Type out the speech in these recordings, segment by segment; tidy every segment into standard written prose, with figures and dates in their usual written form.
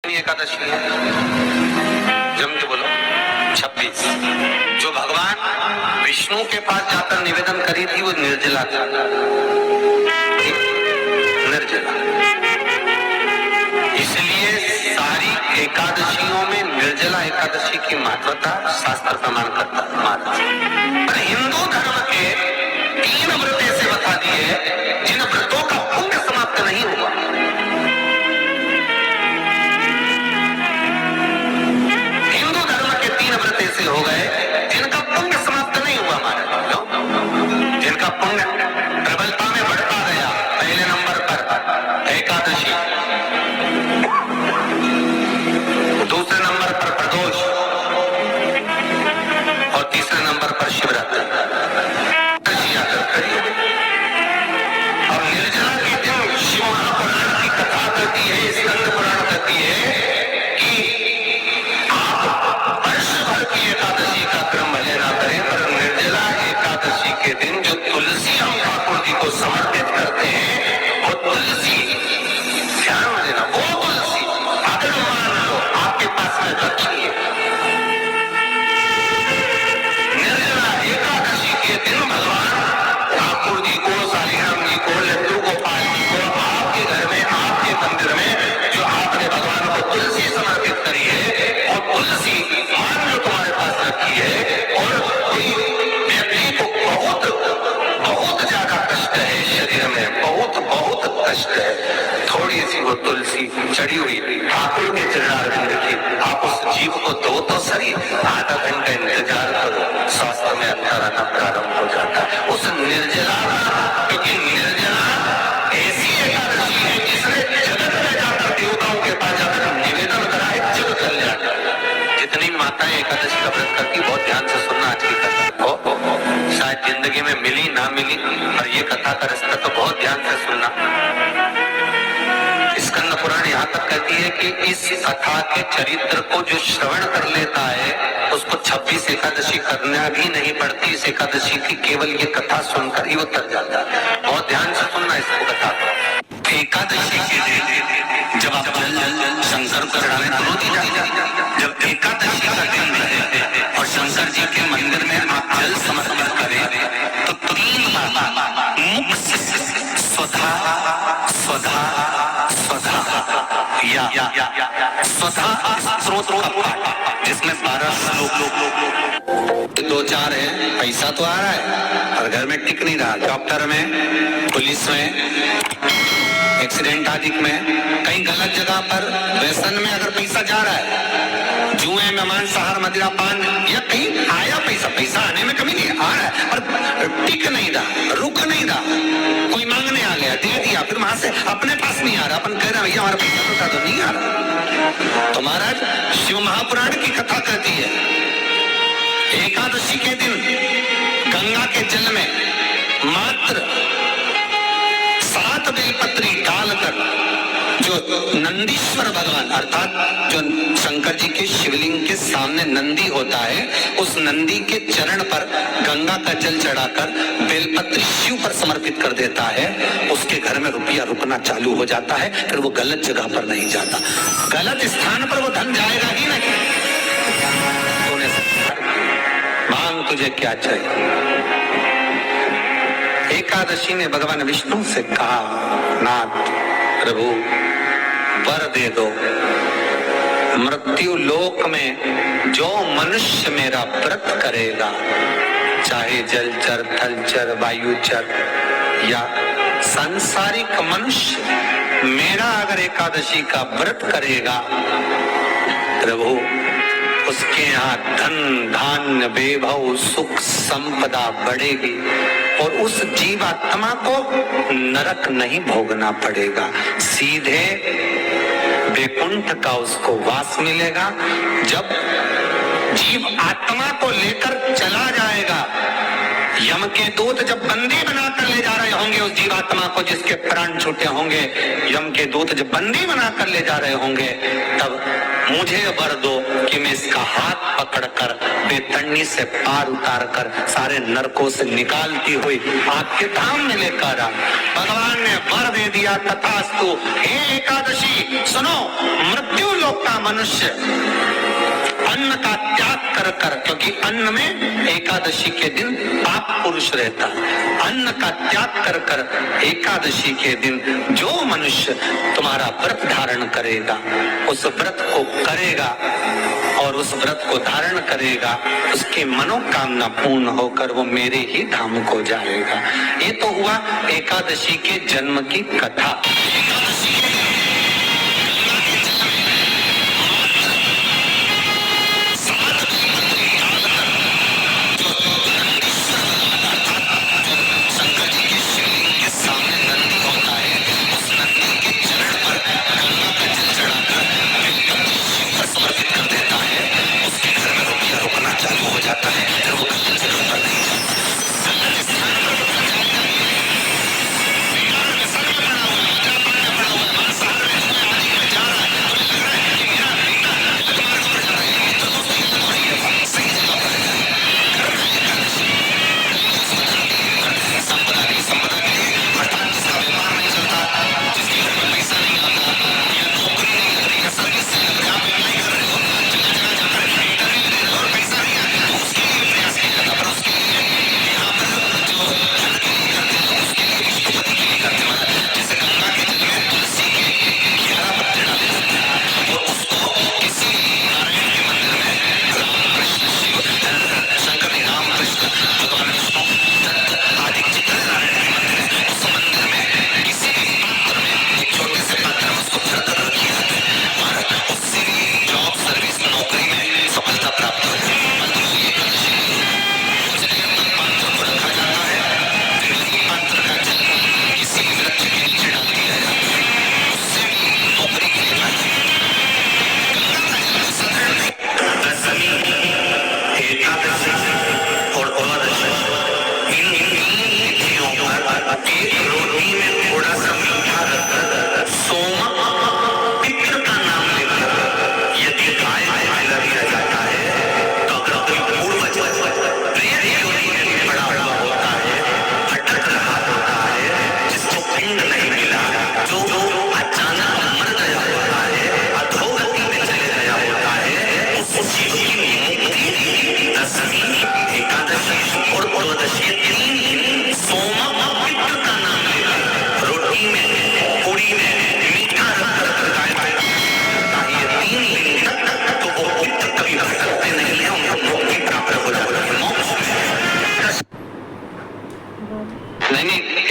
एकादशी है, जम के बोलो 26। जो भगवान विष्णु के पास जाकर निवेदन करी थी वो निर्जला था, निर्जला। इसलिए सारी एकादशियों में निर्जला एकादशी की महत्वता शास्त्र प्रमाण करता है। पर हिंदू धर्म के 3 व्रत ऐसे बता दिए जिन व्रतों का पुण्य समाप्त नहीं हुआ। ऐसे हो गए जिनका पुण्य समाप्त नहीं हुआ महाराज, जिनका पुण्य प्रबलता में बढ़ता गया। पहले नंबर पर एकादशी, दूसरे नंबर पर प्रदोष और तीसरे नंबर पर शिवरात्रि। और निर्जला के दिन शिव महापुराण की कथा करती है, स्कंद पुराण करती है एकादशी का क्रम भले ना करें, पर निर्जला एकादशी के दिन जो तुलसी हम ठाकुर जी को समर्पित करते हैं वो तुलसी, ध्यान में देना, वो तुलसी अगर मान लो आपके पास में रखिए। निर्जला एकादशी के दिन भगवान ठाकुर जी को, सालीग्राम जी को, लड्डू गोपाल जी को आपके घर में, आपके मंदिर में जो आपने भगवान को तुलसी समर्पित करी है और तुलसी मान लो तुम्हारे पास रखी है और कोई व्यक्ति को बहुत बहुत ज्यादा कष्ट है शरीर में, बहुत बहुत कष्ट है, थोड़ी सी वो तुलसी चढ़ी हुई ठाकुर के चरणारविंद की, आप उस जीव को दो तो सही, आधा घंटा इंतजार करो, स्वास्थ्य में अंतर आना प्रारंभ हो जाता है। उस निर्जला, क्योंकि निर्जला ऐसी एकादशी है जिसने जगत में जाकर देवताओं के पास जाकर निवेदन कराए जग कल्याण। जितनी माताएं एकादशी का व्रत करती, बहुत ध्यान से सुनना आज की कथा हो, शायद जिंदगी में मिली ना मिली, और ये कथा का रास्ता तो बहुत ध्यान से सुनना। स्कंद पुराण यहाँ तक कहती है कि इस कथा के चरित्र को जो श्रवण कर लेता है उसको 26 एकादशी करना भी नहीं पड़ती। इस एकादशी की केवल ये कथा सुनकर ही वो तर जाता है। बहुत ध्यान से सुनना इसको कथा को। एकादशी के दिन जब आप जल शंकर को चढ़ाने दोनों दी जाती, जब एकादशी का दिन रहे और शंकर जी के मंदिर में आप जल समर्पित करें तो 3 बार मुख से स्वधा स्वधा स्वधा या स्वधा स्त्रोत का पाठ, जिसमें 12 श्लोक 2-4 है। पैसा तो आ रहा है और घर में टिक नहीं रहा, डॉक्टर में, पुलिस में, एक्सीडेंट आदि में, कहीं गलत जगह पर व्यसन में अगर पैसा जा रहा है, जुए में, मांसाहार, मदिरा पान, या कहीं आया पैसा, पैसा आने में कमी नहीं, आ रहा है पर टिक नहीं रहा, रुक नहीं रहा, कोई मांगने आ गया, दे दिया, फिर वहां से अपने पास नहीं आ रहा, अपन कह रहे हैं भैया हमारा पैसा तो नहीं आ रहा। तो महाराज शिव महापुराण की कथा कहती है एकादशी के दिन गंगा के जल में मात्र 7 बेलपत्री डालकर जो नंदीश्वर भगवान अर्थात जो शंकर जी के शिवलिंग के सामने नंदी होता है, उस नंदी के चरण पर गंगा का जल चढ़ाकर बेलपत्री शिव पर समर्पित कर देता है, उसके घर में रुपया रुकना चालू हो जाता है, फिर वो गलत जगह पर नहीं जाता, गलत स्थान पर वो धन जाएगा ही नहीं। मांग तुझे क्या चाहिए। एकादशी ने भगवान विष्णु से कहा, नाथ प्रभु वर दे दो, मृत्यु लोक में जो मनुष्य मेरा व्रत करेगा, चाहे जलचर, थलचर, वायुचर या सांसारिक मनुष्य, मेरा अगर एकादशी का व्रत करेगा प्रभु, उसके यहाँ धन धान्य वैभव सुख संपदा बढ़ेगी और उस जीवात्मा को नरक नहीं भोगना पड़ेगा, सीधे वैकुंठ का उसको वास मिलेगा। जब जीव आत्मा को लेकर चला जाएगा, यम के दूत जब बंदी बनाकर ले जा रहे होंगे उस जीवात्मा को जिसके प्राण छूटे होंगे, यम के दूत जब बंदी बनाकर ले जा रहे होंगे, तब मुझे वर दो कि मैं इसका हाथ पकड़कर बेतन्नी से पार उतार कर सारे नरकों से निकालती हुई आपके धाम में लेकर आ। भगवान ने वर दे दिया, तथास्तु। हे एकादशी सुनो, मृत्यु लोक का मनुष्य अन्न का त्याग कर कर, क्योंकि अन्न में एकादशी के दिन पाप पुरुष रहता, अन्न का त्याग कर कर एकादशी के दिन जो मनुष्य तुम्हारा व्रत धारण करेगा, उस व्रत को करेगा और उस व्रत को धारण करेगा, उसकी मनोकामना पूर्ण होकर वो मेरे ही धाम को जाएगा। ये तो हुआ एकादशी के जन्म की कथा।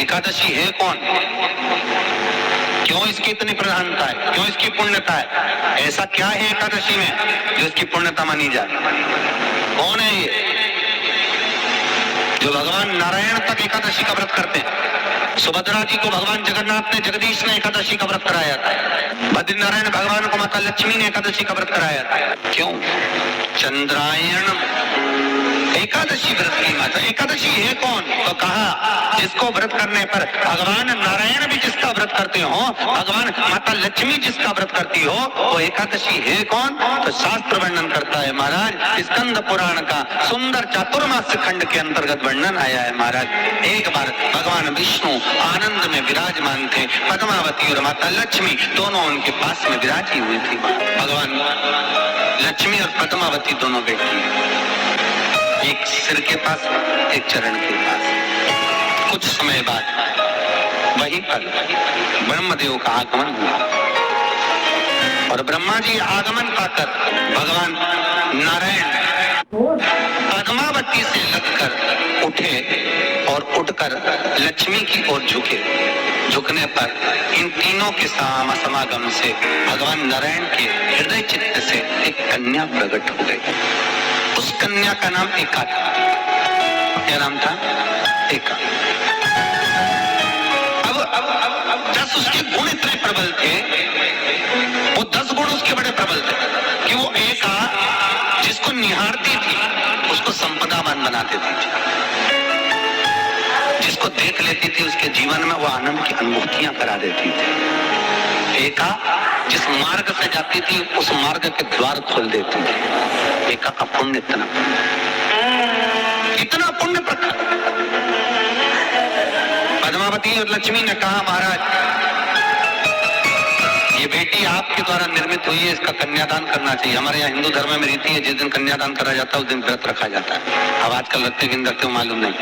एकादशी है कौन, क्यों इसकी इतनी प्रधानता है, क्यों इसकी पुण्यता है, ऐसा क्या है एकादशी में जो इसकी पुण्यता मानी जाए? कौन है ये? जो भगवान नारायण तक एकादशी का व्रत करते हैं। सुभद्रा जी को भगवान जगन्नाथ ने, जगदीश ने एकादशी का व्रत कराया था। बद्रीनारायण भगवान को माता लक्ष्मी ने एकादशी का व्रत कराया था। क्यों? चंद्रायण एकादशी व्रत की माता। एकादशी है कौन? तो कहा जिसको व्रत करने पर भगवान नारायण भी जिसका व्रत करते हो, भगवान माता लक्ष्मी जिसका व्रत करती हो, वो एकादशी है कौन? तो शास्त्र वर्णन करता है महाराज, स्कंद पुराण का सुंदर चातुर्मास्य खंड के अंतर्गत वर्णन आया है महाराज। एक बार भगवान विष्णु आनंद में विराजमान थे, पद्मावती और माता लक्ष्मी दोनों उनके पास में विराजी हुई थी। भगवान लक्ष्मी और पद्मावती दोनों बैठी, एक सिर के पास, एक चरण के पास। कुछ समय बाद वहीं पर ब्रह्मदेव का आगमन हुआ और ब्रह्मा जी आगमन पाकर भगवान नारायण पद्मावती से लगकर उठे और उठकर लक्ष्मी की ओर झुके। झुकने पर इन तीनों के समागम से भगवान नारायण के हृदय चित्त से एक कन्या प्रकट हो गई। उस कन्या का नाम एका था। क्या नाम था? एका। अब 10 उसके गुण इतने प्रबल थे, वो 10 गुण उसके बड़े प्रबल थे कि वो एका जिसको निहारती थी उसको संपदावान बना देती थी, जिसको देख लेती थी उसके जीवन में वो आनंद की अनुभूतियां करा देती थी। एका जिस मार्ग से जाती थी उस मार्ग के द्वार खोल देती थी। एका का पुण्य इतना पुण्य प्रखर। पद्मावती और लक्ष्मी ने कहा, महाराज ये बेटी आपके द्वारा निर्मित हुई है, इसका कन्यादान करना चाहिए। हमारे यहाँ हिंदू धर्म में रीति है, जिस दिन कन्यादान करा जाता है उस दिन व्रत रखा जाता है। अब आजकल रखते कि रखते हो मालूम नहीं,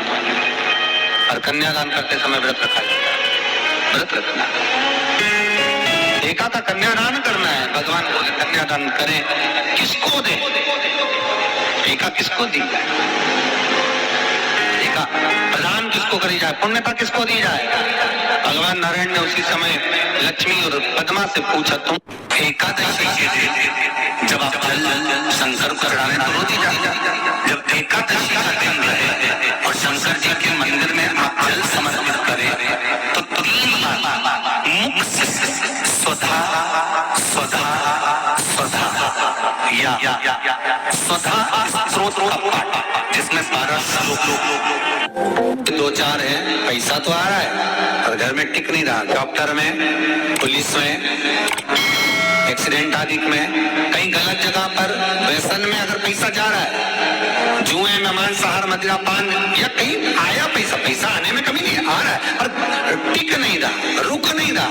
और कन्यादान करते समय व्रत रखा जाता है। व्रत रखना, एका का कन्यादान करना है। भगवान बोले कन्यादान करें, किसको दे? एका किसको दी जाए? एका प्रदान किसको करी जाए? पुण्यता किसको दी जाए? भगवान नारायण ने उसी समय लक्ष्मी और पद्मा से पूछा, तुम एकादशी के दिन जब आप जल शंकर को चढ़ाने तो रोटी जाए, जब एकादशी का दिन रहे और शंकर जी के मंदिर में आप जल समर्पित करें तो 3 बार मुख से स्वधा स्वधा स्वधा या स्वधा स्रोत का पाठ, जिसमें 12 श्लोक 2-4 है। पैसा तो आ रहा है और घर में टिक नहीं रहा। डॉक्टर में, पुलिस में, एक्सीडेंट आदि में, कहीं गलत जगह पर व्यसन में अगर पैसा जा रहा है, जुए में, मांसाहार, मदिरा पान, या कहीं आया पैसा आने में कमी नहीं है, आ रहा है पर टिक नहीं रहा, रुक नहीं रहा।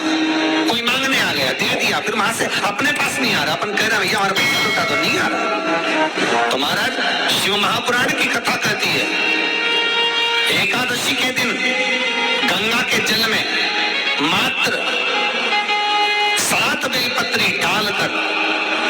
कोई मांगने आ गया, दे दिया, फिर वहां से अपने पास नहीं आ रहा, अपन कह रहे हैं भैया हमारा पैसा तो नहीं आ रहा। तो महाराज शिव महापुराण की कथा कहती है, एकादशी के दिन गंगा के जल में मात्र 7 बेलपत्री डालकर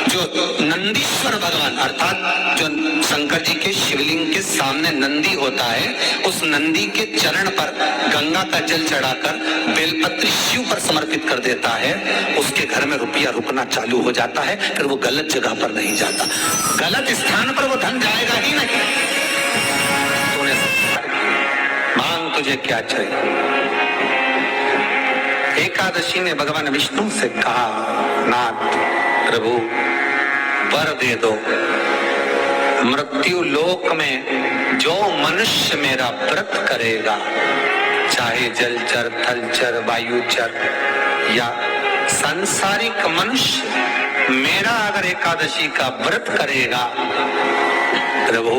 जो नंदीश्वर भगवान अर्थात जो शंकर जी के शिवलिंग के सामने नंदी होता है, उस नंदी के चरण पर गंगा का जल चढ़ाकर बेलपत्री शिव पर समर्पित कर देता है, उसके घर में रुपया रुकना चालू हो जाता है। फिर वो गलत जगह पर नहीं जाता, गलत स्थान पर वो धन जाएगा ही नहीं। तूने मांग, तुझे क्या चाहिए? एकादशी ने भगवान विष्णु से कहा, नाथ प्रभु वर दे दो, मृत्यु लोक में जो मनुष्य मेरा व्रत करेगा, चाहे जलचर, थलचर, वायुचर या सांसारिक मनुष्य, मेरा अगर एकादशी का व्रत करेगा प्रभु,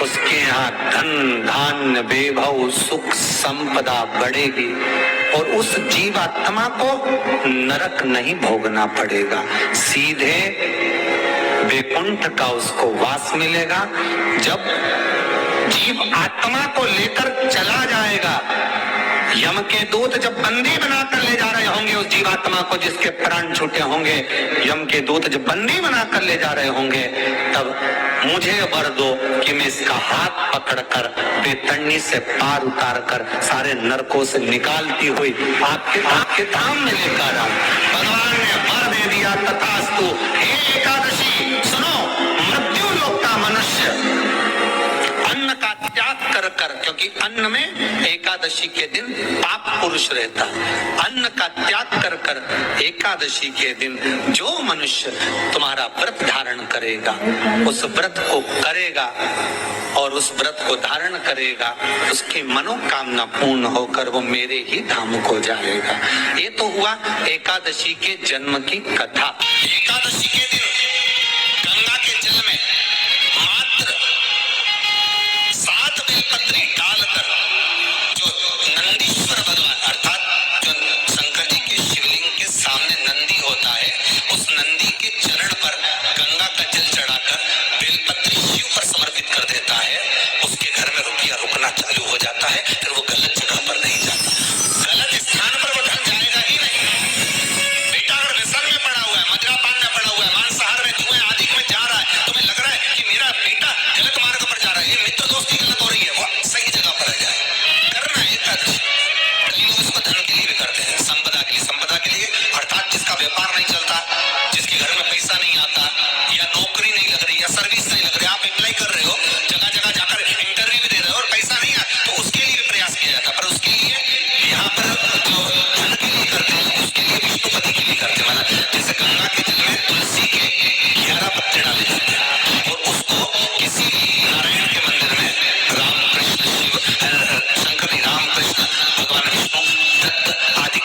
उसके यहाँ धन धान्य वैभव सुख संपदा बढ़ेगी और उस जीवात्मा को नरक नहीं भोगना पड़ेगा, सीधे वैकुंठ का उसको वास मिलेगा। जब जीव आत्मा को लेकर चला जाएगा, यम के दूत जब बंदी बनाकर ले जा रहे होंगे उस जीवात्मा को जिसके प्राण छूटे होंगे, यम के दूत जब बंदी बनाकर ले जा रहे होंगे, तब मुझे वर दो कि मैं इसका हाथ पकड़कर बेतरनी से पार उतार कर सारे नरकों से निकालती हुई आपके धाम में लेकर आऊं। भगवान ने वर दे दिया, तथास्तु। हे एकादशी सुनो, मृत्यु लोक का मनुष्य अन्न का त्याग कर कर, क्योंकि अन्न में एकादशी के दिन पाप पुरुष रहता, अन्न का त्याग कर कर एकादशी के दिन जो मनुष्य तुम्हारा व्रत धारण करेगा, उस व्रत को करेगा और उस व्रत को धारण करेगा, उसकी मनोकामना पूर्ण होकर वो मेरे ही धाम को जाएगा। ये तो हुआ एकादशी के जन्म की कथा। एकादशी के दिन गंगा के जल में मात्र 7 बेलपत्री डालकर जो नंदीश्वर भगवान अर्थात जो शंकर जी के शिवलिंग के सामने नंदी होता है, उस नंदी के चरण पर गंगा का जल चढ़ाकर बेलपत्री शिव पर समर्पित कर देता है, उसके घर में रुपया रुकना चालू हो जाता है। फिर वो गलत जगह पर नहीं जाता, गलत स्थान पर वो धन जाएगा ही नहीं। बेटा अगर व्यसन में पड़ा हुआ है, मदिरा पान में पड़ा हुआ है, मांसाहार में, जुए आदि में जा रहा है, तुम्हें लग रहा है कि मेरा बेटा गलत मार्ग पर जा रहा है, ये मित्र दोस्ती गलत हो रही है, वो सही जगह पर आ जाए। करना है एकादशी। कई लोग इसको धन के लिए भी करते हैं, संपदा के लिए। संपदा के लिए अर्थात जिसका व्यापार नहीं चलता, जिसके घर में पैसा नहीं आता, या नौकरी नहीं लग रही, या सर्विस नहीं लग रही, आप अप्लाई कर रहे हो, जगह जगह जाकर इंटरव्यू भी दे रहे हो और पैसा नहीं आता, तो उसके लिए भी प्रयास किया जाता। पर उसके लिए यहाँ पर जो धन के लिए करते हैं, उसके लिए विष्णुपति के लिए करते हैं। मतलब जैसे गंगा के जल में तुलसी के 11 पत्ते डाले जाते हैं और उसको किसी नारायण के मंदिर में राम कृष्ण शिव शंकर जी, राम कृष्ण भगवान विष्णु दत्त आदि